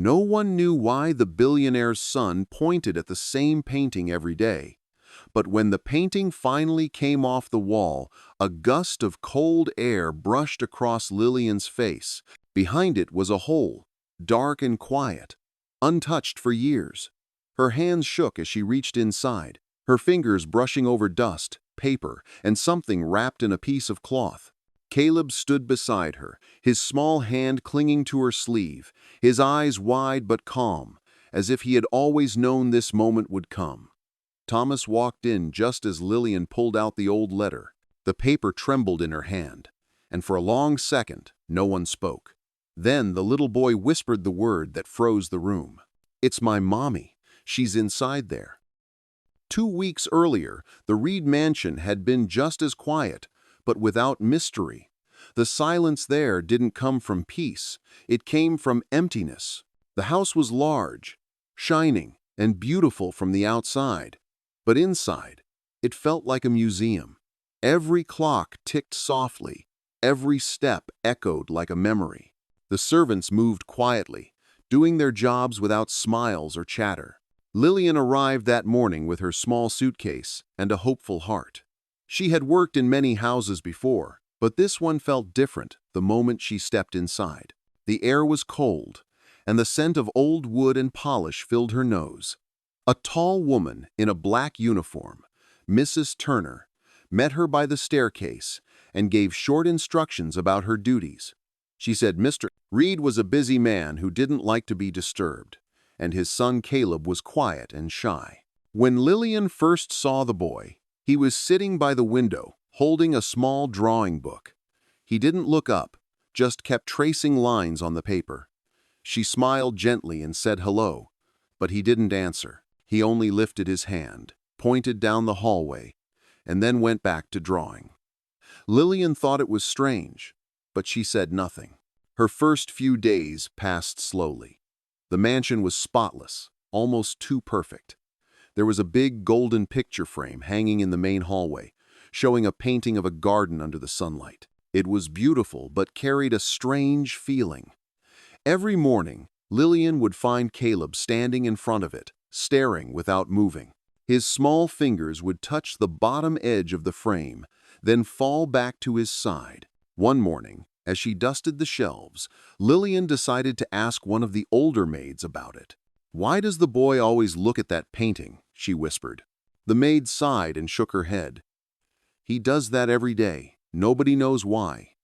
No one knew why the billionaire's son pointed at the same painting every day. But when the painting finally came off the wall, a gust of cold air brushed across Lilian's face. Behind it was a hole, dark and quiet, untouched for years. Her hands shook as she reached inside, her fingers brushing over dust, paper, and something wrapped in a piece of cloth. Caleb stood beside her, his small hand clinging to her sleeve, his eyes wide but calm, as if he had always known this moment would come. Thomas walked in just as Lilian pulled out the old letter. The paper trembled in her hand, and for a long second, no one spoke. Then the little boy whispered the word that froze the room. "It's my mommy. She's inside there." 2 weeks earlier, the Reed mansion had been just as quiet, but without mystery. The silence there didn't come from peace. It came from emptiness. The house was large, shining, and beautiful from the outside. But inside, it felt like a museum. Every clock ticked softly. Every step echoed like a memory. The servants moved quietly, doing their jobs without smiles or chatter. Lilian arrived that morning with her small suitcase and a hopeful heart. She had worked in many houses before, but this one felt different the moment she stepped inside. The air was cold, and the scent of old wood and polish filled her nose. A tall woman in a black uniform, Mrs. Turner, met her by the staircase and gave short instructions about her duties. She said Mr. Reed was a busy man who didn't like to be disturbed, and his son Caleb was quiet and shy. When Lilian first saw the boy, he was sitting by the window, holding a small drawing book. He didn't look up, just kept tracing lines on the paper. She smiled gently and said hello, but he didn't answer. He only lifted his hand, pointed down the hallway, and then went back to drawing. Lilian thought it was strange, but she said nothing. Her first few days passed slowly. The mansion was spotless, almost too perfect. There was a big golden picture frame hanging in the main hallway, showing a painting of a garden under the sunlight. It was beautiful, but carried a strange feeling. Every morning, Lilian would find Caleb standing in front of it, staring without moving. His small fingers would touch the bottom edge of the frame, then fall back to his side. One morning, as she dusted the shelves, Lilian decided to ask one of the older maids about it. "Why does the boy always look at that painting?" she whispered. The maid sighed and shook her head. "He does that every day. Nobody knows why.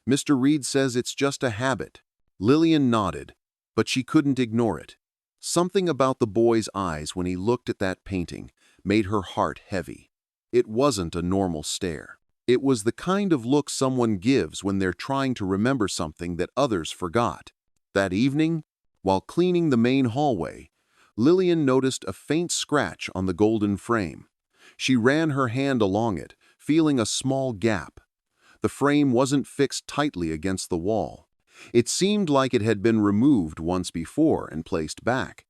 Mr. Reed says it's just a habit." Lilian nodded, but she couldn't ignore it. Something about the boy's eyes when he looked at that painting made her heart heavy. It wasn't a normal stare. It was the kind of look someone gives when they're trying to remember something that others forgot. That evening, while cleaning the main hallway, Lilian noticed a faint scratch on the golden frame. She ran her hand along it, feeling a small gap. The frame wasn't fixed tightly against the wall. It seemed like it had been removed once before and placed back.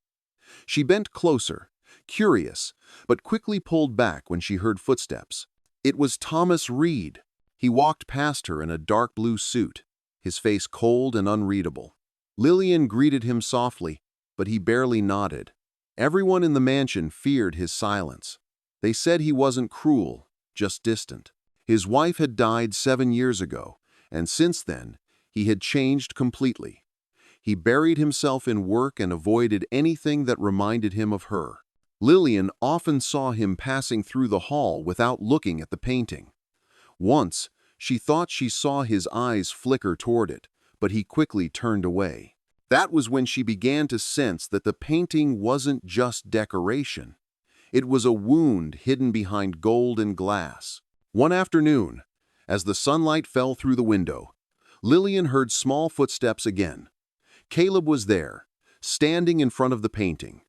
She bent closer, curious, but quickly pulled back when she heard footsteps. It was Thomas Reed. He walked past her in a dark blue suit, his face cold and unreadable. Lilian greeted him softly, but he barely nodded. Everyone in the mansion feared his silence. They said he wasn't cruel, just distant. His wife had died 7 years ago, and since then, he had changed completely. He buried himself in work and avoided anything that reminded him of her. Lilian often saw him passing through the hall without looking at the painting. Once, she thought she saw his eyes flicker toward it, but he quickly turned away. That was when she began to sense that the painting wasn't just decoration. It was a wound hidden behind gold and glass. One afternoon, as the sunlight fell through the window, Lilian heard small footsteps again. Caleb was there, standing in front of the painting,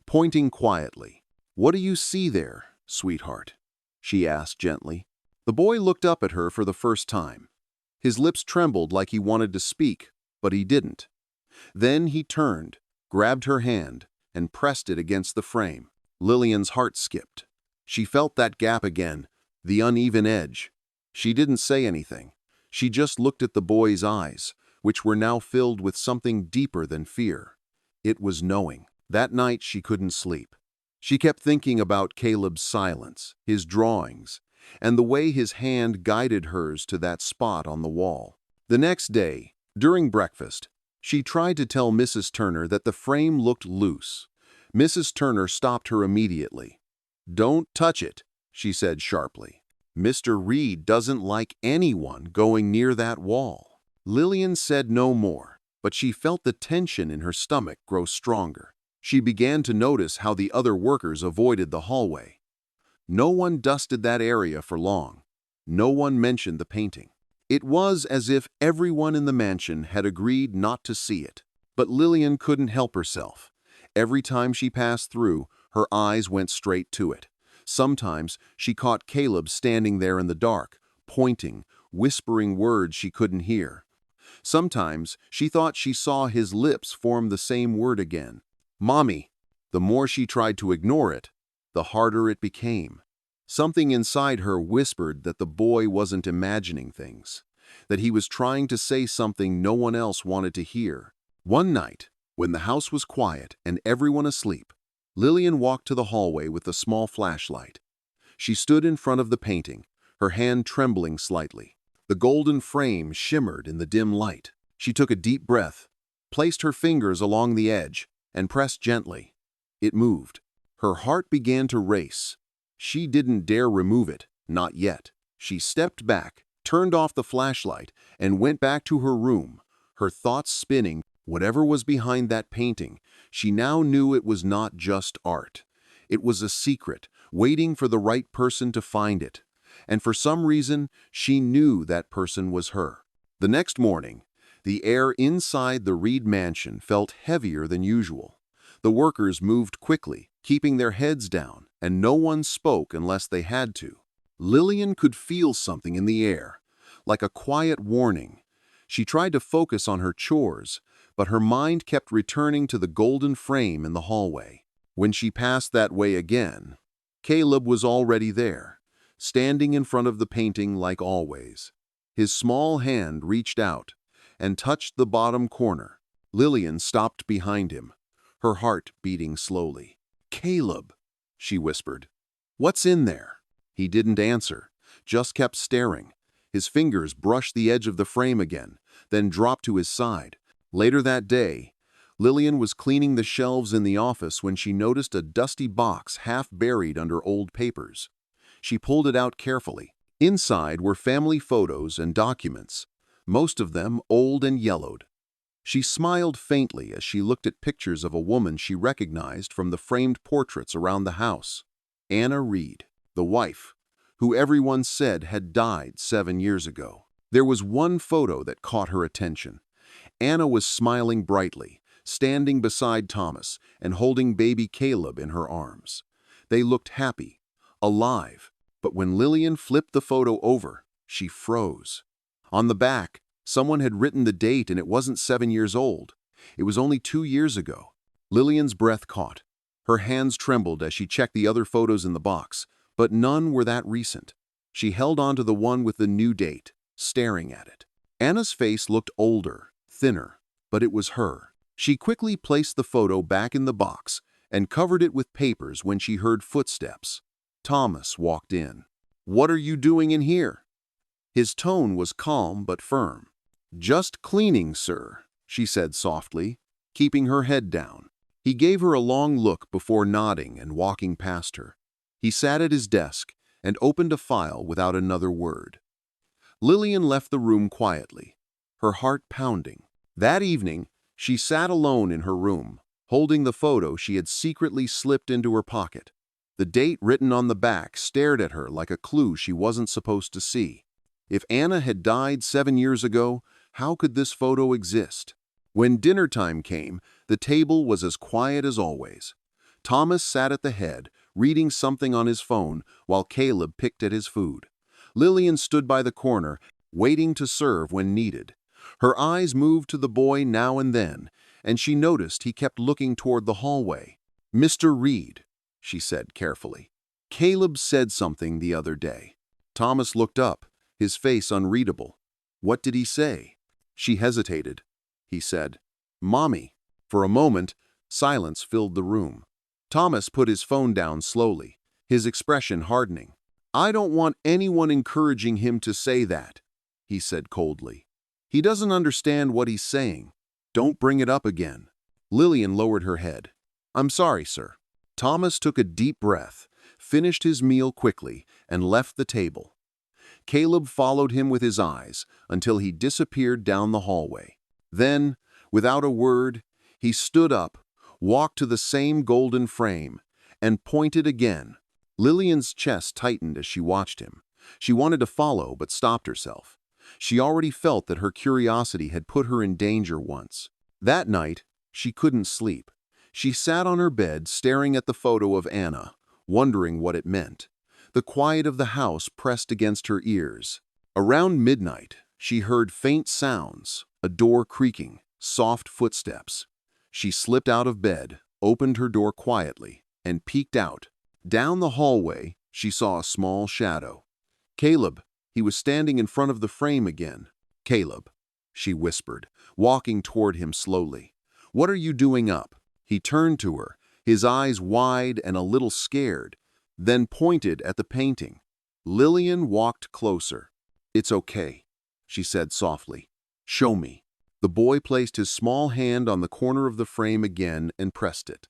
pointing quietly. "What do you see there, sweetheart?" she asked gently. The boy looked up at her for the first time. His lips trembled like he wanted to speak, but he didn't. Then he turned, grabbed her hand, and pressed it against the frame. Lilian's heart skipped. She felt that gap again, the uneven edge. She didn't say anything. She just looked at the boy's eyes, which were now filled with something deeper than fear. It was knowing. That night she couldn't sleep. She kept thinking about Caleb's silence, his drawings, and the way his hand guided hers to that spot on the wall. The next day, during breakfast, she tried to tell Mrs. Turner that the frame looked loose. Mrs. Turner stopped her immediately. "Don't touch it," she said sharply. "Mr. Reed doesn't like anyone going near that wall." Lilian said no more, but she felt the tension in her stomach grow stronger. She began to notice how the other workers avoided the hallway. No one dusted that area for long. No one mentioned the painting. It was as if everyone in the mansion had agreed not to see it. But Lilian couldn't help herself. Every time she passed through, her eyes went straight to it. Sometimes she caught Caleb standing there in the dark, pointing, whispering words she couldn't hear. Sometimes she thought she saw his lips form the same word again. "Mommy." The more she tried to ignore it, the harder it became. Something inside her whispered that the boy wasn't imagining things, that he was trying to say something no one else wanted to hear. One night, when the house was quiet and everyone asleep, Lilian walked to the hallway with a small flashlight. She stood in front of the painting, her hand trembling slightly. The golden frame shimmered in the dim light. She took a deep breath, placed her fingers along the edge, and pressed gently. It moved. Her heart began to race. She didn't dare remove it, not yet. She stepped back, turned off the flashlight, and went back to her room, her thoughts spinning. Whatever was behind that painting, she now knew it was not just art. It was a secret, waiting for the right person to find it. And for some reason, she knew that person was her. The next morning, the air inside the Reed mansion felt heavier than usual. The workers moved quickly, keeping their heads down, and no one spoke unless they had to. Lilian could feel something in the air, like a quiet warning. She tried to focus on her chores, but her mind kept returning to the golden frame in the hallway. When she passed that way again, Caleb was already there, standing in front of the painting like always. His small hand reached out and touched the bottom corner. Lilian stopped behind him, her heart beating slowly. "Caleb," she whispered. "What's in there?" He didn't answer, just kept staring. His fingers brushed the edge of the frame again, then dropped to his side. Later that day, Lilian was cleaning the shelves in the office when she noticed a dusty box half buried under old papers. She pulled it out carefully. Inside were family photos and documents, most of them old and yellowed. She smiled faintly as she looked at pictures of a woman she recognized from the framed portraits around the house. Anna Reed, the wife, who everyone said had died 7 years ago. There was one photo that caught her attention. Anna was smiling brightly, standing beside Thomas and holding baby Caleb in her arms. They looked happy, alive, but when Lilian flipped the photo over, she froze. On the back, someone had written the date and it wasn't 7 years old. It was only 2 years ago. Lilian's breath caught. Her hands trembled as she checked the other photos in the box, but none were that recent. She held on to the one with the new date, staring at it. Anna's face looked older, thinner, but it was her. She quickly placed the photo back in the box and covered it with papers when she heard footsteps. Thomas walked in. "What are you doing in here?" His tone was calm but firm. "Just cleaning, sir," she said softly, keeping her head down. He gave her a long look before nodding and walking past her. He sat at his desk and opened a file without another word. Lilian left the room quietly, her heart pounding. That evening, she sat alone in her room, holding the photo she had secretly slipped into her pocket. The date written on the back stared at her like a clue she wasn't supposed to see. If Anna had died 7 years ago, how could this photo exist? When dinner time came, the table was as quiet as always. Thomas sat at the head, reading something on his phone while Caleb picked at his food. Lilian stood by the corner, waiting to serve when needed. Her eyes moved to the boy now and then, and she noticed he kept looking toward the hallway. "Mr. Reed," she said carefully. "Caleb said something the other day." Thomas looked up, his face unreadable. "What did he say?" She hesitated. He said, "Mommy." For a moment, Silence filled the room. Thomas put his phone down slowly, his expression hardening. "I don't want anyone encouraging him to say that," he said coldly. "He doesn't understand what he's saying. Don't bring it up again." Lilian lowered her head. "I'm sorry, sir." Thomas took a deep breath, finished his meal quickly, and left the table. Caleb followed him with his eyes until he disappeared down the hallway. Then, without a word, he stood up, walked to the same golden frame, and pointed again. Lilian's chest tightened as she watched him. She wanted to follow, but stopped herself. She already felt that her curiosity had put her in danger once. That night, she couldn't sleep. She sat on her bed, staring at the photo of Anna, wondering what it meant. The quiet of the house pressed against her ears. Around midnight, she heard faint sounds, a door creaking, soft footsteps. She slipped out of bed, opened her door quietly, and peeked out. Down the hallway, she saw a small shadow. Caleb. He was standing in front of the frame again. "Caleb," she whispered, walking toward him slowly. "What are you doing up?" He turned to her, his eyes wide and a little scared, then pointed at the painting. Lilian walked closer. "It's okay," she said softly. "Show me." The boy placed his small hand on the corner of the frame again and pressed it.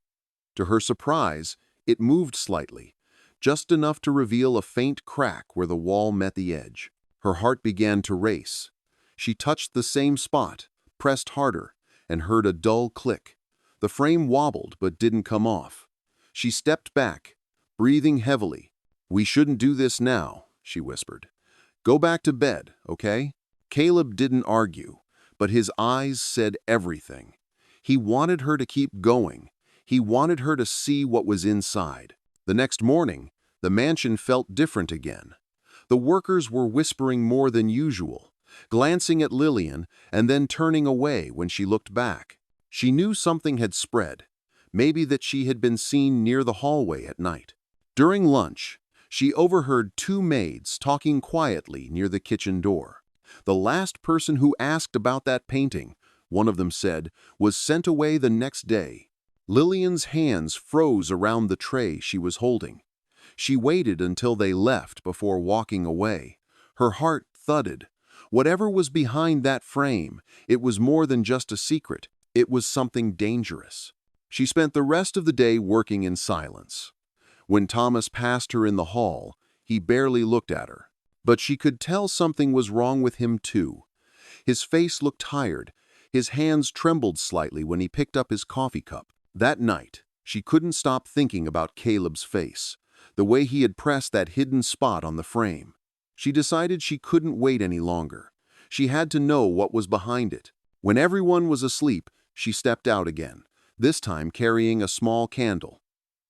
To her surprise, it moved slightly, just enough to reveal a faint crack where the wall met the edge. Her heart began to race. She touched the same spot, pressed harder, and heard a dull click. The frame wobbled but didn't come off. She stepped back, breathing heavily. "We shouldn't do this now," she whispered. "Go back to bed, okay?" Caleb didn't argue, but his eyes said everything. He wanted her to keep going. He wanted her to see what was inside. The next morning, the mansion felt different again. The workers were whispering more than usual, glancing at Lilian and then turning away when she looked back. She knew something had spread, maybe that she had been seen near the hallway at night. During lunch, she overheard two maids talking quietly near the kitchen door. The last person who asked about that painting, one of them said, was sent away the next day. Lilian's hands froze around the tray she was holding. She waited until they left before walking away. Her heart thudded. Whatever was behind that frame, it was more than just a secret. It was something dangerous. She spent the rest of the day working in silence. When Thomas passed her in the hall, he barely looked at her. But she could tell something was wrong with him too. His face looked tired. His hands trembled slightly when he picked up his coffee cup. That night, she couldn't stop thinking about Caleb's face, the way he had pressed that hidden spot on the frame. She decided she couldn't wait any longer. She had to know what was behind it. When everyone was asleep, she stepped out again, this time carrying a small candle.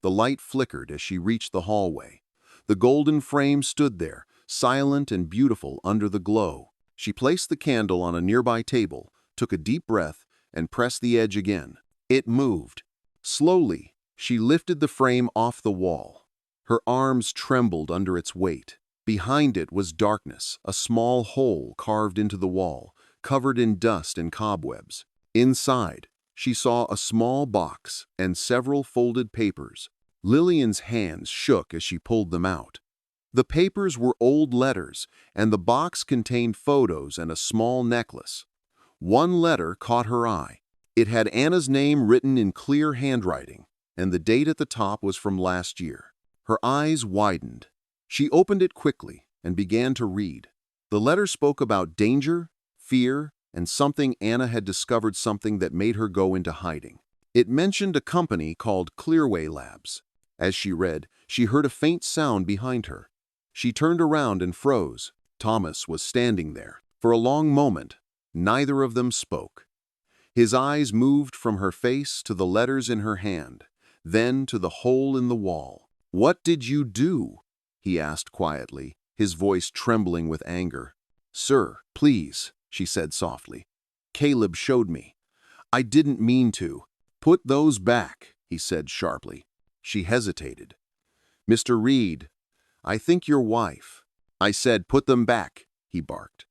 The light flickered as she reached the hallway. The golden frame stood there, silent and beautiful under the glow. She placed the candle on a nearby table, took a deep breath, and pressed the edge again. It moved. Slowly, she lifted the frame off the wall. Her arms trembled under its weight. Behind it was darkness, a small hole carved into the wall, covered in dust and cobwebs. Inside, she saw a small box and several folded papers. Lilian's hands shook as she pulled them out. The papers were old letters, and the box contained photos and a small necklace. One letter caught her eye. It had Anna's name written in clear handwriting, and the date at the top was from last year. Her eyes widened. She opened it quickly and began to read. The letter spoke about danger, fear, and something Anna had discovered, something that made her go into hiding. It mentioned a company called Clearway Labs. As she read, she heard a faint sound behind her. She turned around and froze. Thomas was standing there. For a long moment, neither of them spoke. His eyes moved from her face to the letters in her hand, then to the hole in the wall. "What did you do?" he asked quietly, his voice trembling with anger. "Sir, please," she said softly. "Caleb showed me. I didn't mean to." "Put those back," he said sharply. She hesitated. "Mr. Reed, I think your wife." "I said put them back," he barked.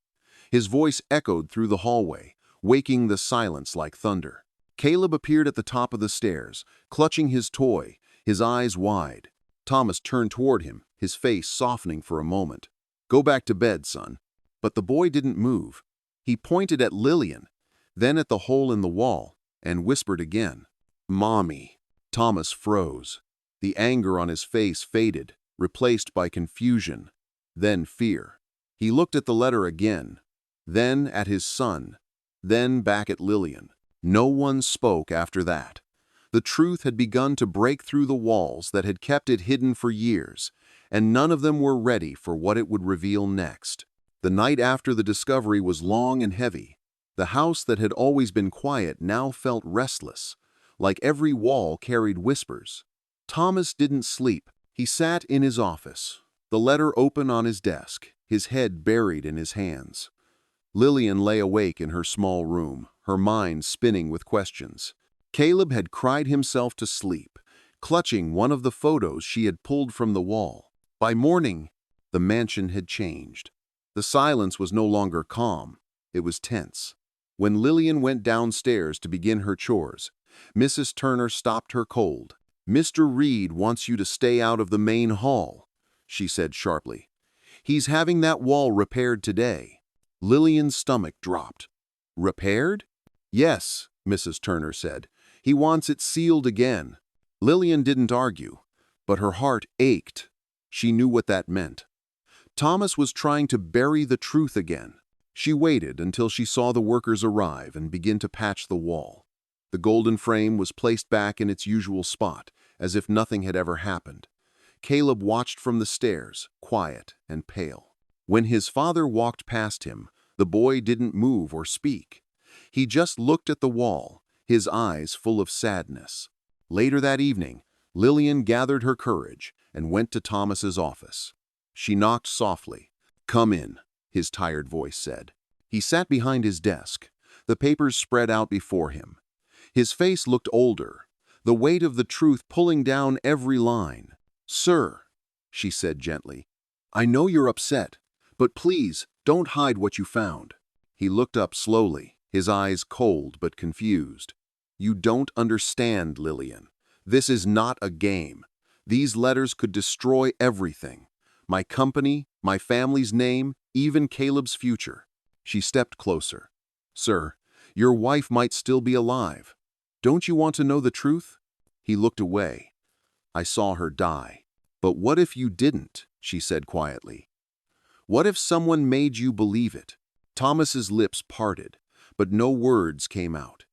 His voice echoed through the hallway, waking the silence like thunder. Caleb appeared at the top of the stairs, clutching his toy, his eyes wide. Thomas turned toward him, his face softening for a moment. "Go back to bed, son." But the boy didn't move. He pointed at Lilian, then at the hole in the wall, and whispered again, "Mommy." Thomas froze. The anger on his face faded, replaced by confusion, then fear. He looked at the letter again, then at his son, then back at Lilian. No one spoke after that. The truth had begun to break through the walls that had kept it hidden for years, and none of them were ready for what it would reveal next. The night after the discovery was long and heavy. The house that had always been quiet now felt restless, like every wall carried whispers. Thomas didn't sleep. He sat in his office, the letter open on his desk, his head buried in his hands. Lilian lay awake in her small room, her mind spinning with questions. Caleb had cried himself to sleep, clutching one of the photos she had pulled from the wall. By morning, the mansion had changed. The silence was no longer calm. It was tense. When Lilian went downstairs to begin her chores, Mrs. Turner stopped her cold. "Mr. Reed wants you to stay out of the main hall," she said sharply. "He's having that wall repaired today." Lilian's stomach dropped. "Repaired?" "Yes," Mrs. Turner said. "He wants it sealed again." Lilian didn't argue, but her heart ached. She knew what that meant. Thomas was trying to bury the truth again. She waited until she saw the workers arrive and begin to patch the wall. The golden frame was placed back in its usual spot, as if nothing had ever happened. Caleb watched from the stairs, quiet and pale. When his father walked past him, the boy didn't move or speak. He just looked at the wall, his eyes full of sadness. Later that evening, Lilian gathered her courage and went to Thomas's office. She knocked softly. "Come in," his tired voice said. He sat behind his desk, the papers spread out before him. His face looked older, the weight of the truth pulling down every line. "Sir," she said gently, "I know you're upset, but please don't hide what you found." He looked up slowly, his eyes cold but confused. "You don't understand, Lilian. This is not a game. These letters could destroy everything. My company, my family's name, even Caleb's future." She stepped closer. "Sir, your wife might still be alive. Don't you want to know the truth?" He looked away. "I saw her die." "But what if you didn't?" she said quietly. "What if someone made you believe it?" Thomas's lips parted, but no words came out.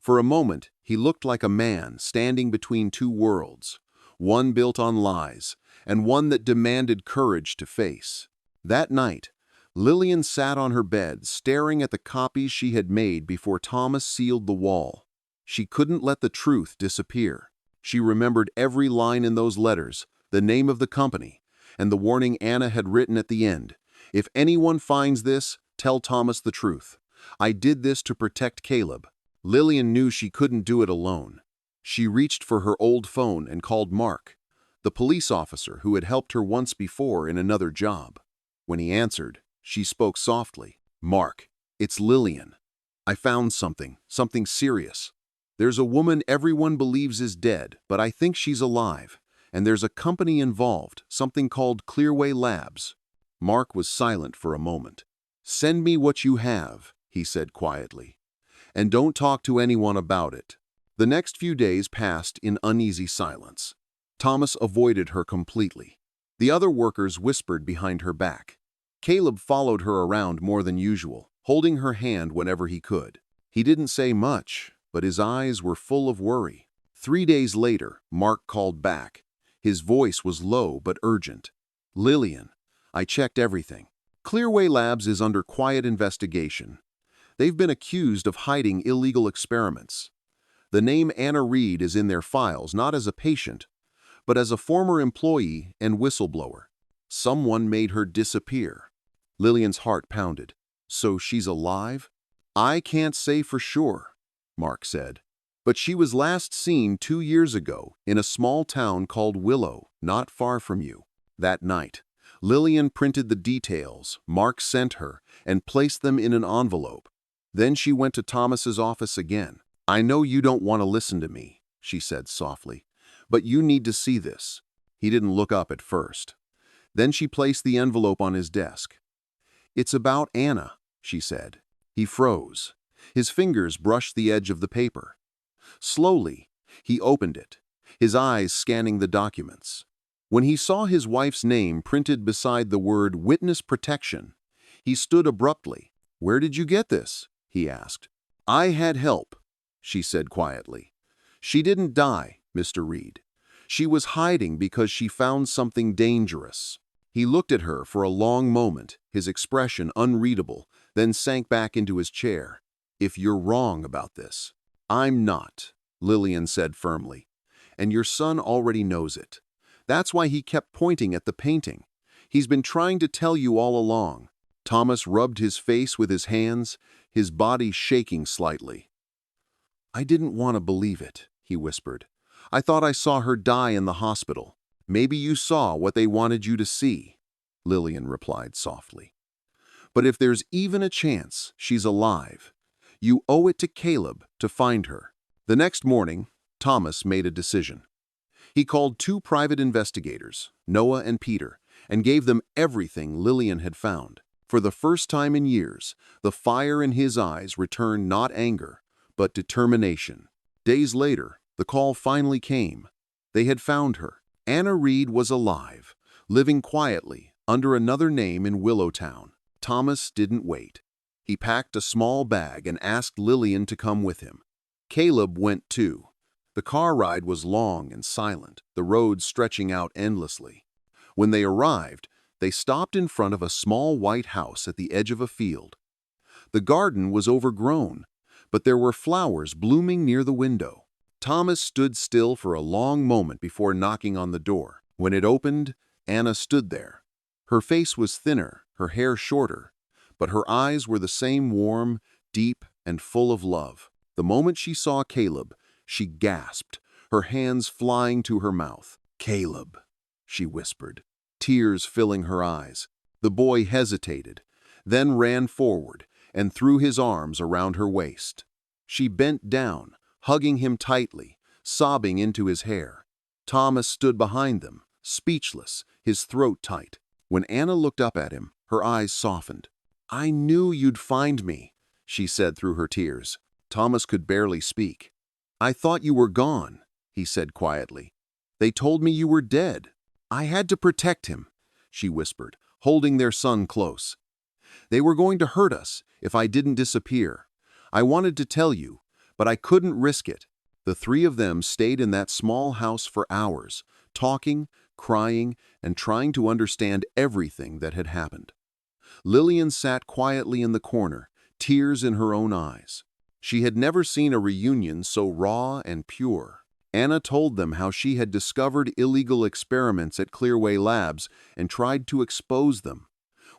For a moment, he looked like a man standing between two worlds, one built on lies, and one that demanded courage to face. That night, Lilian sat on her bed, staring at the copies she had made before Thomas sealed the wall. She couldn't let the truth disappear. She remembered every line in those letters, the name of the company, and the warning Anna had written at the end. "If anyone finds this, tell Thomas the truth. I did this to protect Caleb." Lilian knew she couldn't do it alone. She reached for her old phone and called Mark, the police officer who had helped her once before in another job. When he answered, she spoke softly. "Mark, it's Lilian. I found something serious. There's a woman everyone believes is dead, but I think she's alive. And there's a company involved, something called Clearway Labs." Mark was silent for a moment. "Send me what you have," he said quietly. "And don't talk to anyone about it." The next few days passed in uneasy silence. Thomas avoided her completely. The other workers whispered behind her back. Caleb followed her around more than usual, holding her hand whenever he could. He didn't say much, but his eyes were full of worry. 3 days later, Mark called back. His voice was low but urgent. "Lilian, I checked everything. Clearway Labs is under quiet investigation. They've been accused of hiding illegal experiments. The name Anna Reed is in their files not as a patient, but as a former employee and whistleblower. Someone made her disappear." Lilian's heart pounded. "So she's alive?" "I can't say for sure," Mark said. "But she was last seen 2 years ago in a small town called Willow, not far from you." That night, Lilian printed the details Mark sent her and placed them in an envelope. Then she went to Thomas's office again. "I know you don't want to listen to me," she said softly, "but you need to see this." He didn't look up at first. Then she placed the envelope on his desk. "It's about Anna," she said. He froze. His fingers brushed the edge of the paper. Slowly, he opened it, his eyes scanning the documents. When he saw his wife's name printed beside the word "Witness Protection," he stood abruptly. "Where did you get this?" he asked. "I had help," she said quietly. "She didn't die, Mr. Reed. She was hiding because she found something dangerous." He looked at her for a long moment, his expression unreadable, then sank back into his chair. "If you're wrong about this." "I'm not," Lilian said firmly. "And your son already knows it. That's why he kept pointing at the painting. He's been trying to tell you all along." Thomas rubbed his face with his hands, his body shaking slightly. "I didn't want to believe it," he whispered. "I thought I saw her die in the hospital." "Maybe you saw what they wanted you to see," Lilian replied softly. "But if there's even a chance she's alive, you owe it to Caleb to find her." The next morning, Thomas made a decision. He called 2 private investigators, Noah and Peter, and gave them everything Lilian had found. For the first time in years, the fire in his eyes returned not anger, but determination. Days later, the call finally came. They had found her. Anna Reed was alive, living quietly under another name in Willowtown. Thomas didn't wait. He packed a small bag and asked Lilian to come with him. Caleb went too. The car ride was long and silent, the road stretching out endlessly. When they arrived, they stopped in front of a small white house at the edge of a field. The garden was overgrown, but there were flowers blooming near the window. Thomas stood still for a long moment before knocking on the door. When it opened, Anna stood there. Her face was thinner, her hair shorter, but her eyes were the same warm, deep, and full of love. The moment she saw Caleb, she gasped, her hands flying to her mouth. "Caleb," she whispered, tears filling her eyes. The boy hesitated, then ran forward and threw his arms around her waist. She bent down, hugging him tightly, sobbing into his hair. Thomas stood behind them, speechless, his throat tight. When Anna looked up at him, her eyes softened. "I knew you'd find me," she said through her tears. Thomas could barely speak. "I thought you were gone," he said quietly. "They told me you were dead." "I had to protect him," she whispered, holding their son close. "They were going to hurt us if I didn't disappear. I wanted to tell you, but I couldn't risk it." The 3 of them stayed in that small house for hours, talking, crying, and trying to understand everything that had happened. Lilian sat quietly in the corner, tears in her own eyes. She had never seen a reunion so raw and pure. Anna told them how she had discovered illegal experiments at Clearway Labs and tried to expose them.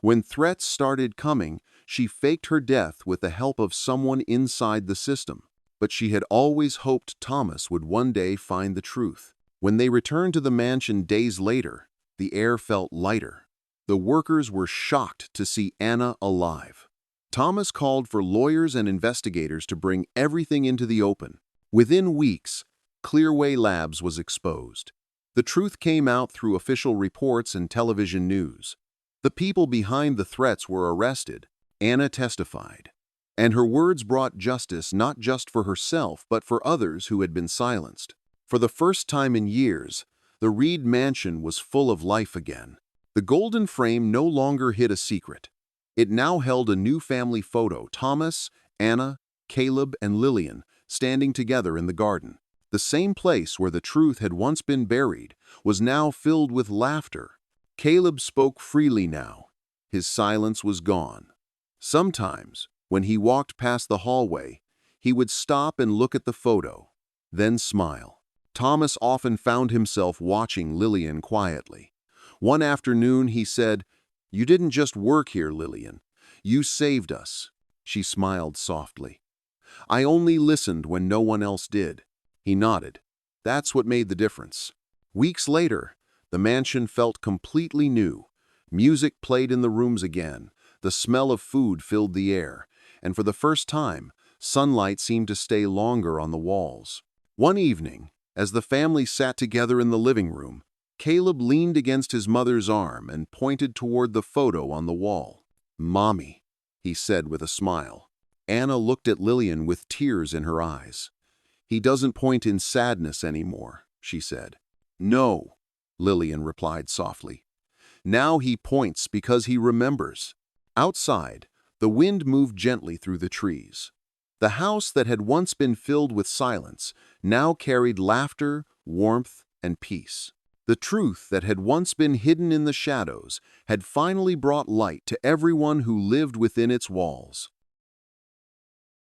When threats started coming, she faked her death with the help of someone inside the system. But she had always hoped Thomas would one day find the truth. When they returned to the mansion days later, the air felt lighter. The workers were shocked to see Anna alive. Thomas called for lawyers and investigators to bring everything into the open. Within weeks, Clearway Labs was exposed. The truth came out through official reports and television news. The people behind the threats were arrested. Anna testified. And her words brought justice not just for herself, but for others who had been silenced. For the first time in years, the Reed mansion was full of life again. The golden frame no longer hid a secret. It now held a new family photo: Thomas, Anna, Caleb, and Lilian standing together in the garden. The same place where the truth had once been buried was now filled with laughter. Caleb spoke freely now. His silence was gone. Sometimes, when he walked past the hallway, he would stop and look at the photo, then smile. Thomas often found himself watching Lilian quietly. One afternoon he said, "You didn't just work here, Lilian. You saved us." She smiled softly. "I only listened when no one else did." He nodded. That's what made the difference. Weeks later, the mansion felt completely new. Music played in the rooms again. The smell of food filled the air. And for the first time, Sunlight seemed to stay longer on the walls. One evening, as the family sat together in the living room, Caleb leaned against his mother's arm and pointed toward the photo on the wall. "Mommy," he said with a smile. Anna looked at Lilian with tears in her eyes. "He doesn't point in sadness anymore," she said. "No," Lilian replied softly. "Now he points because he remembers." Outside, the wind moved gently through the trees. The house that had once been filled with silence now carried laughter, warmth, and peace. The truth that had once been hidden in the shadows had finally brought light to everyone who lived within its walls.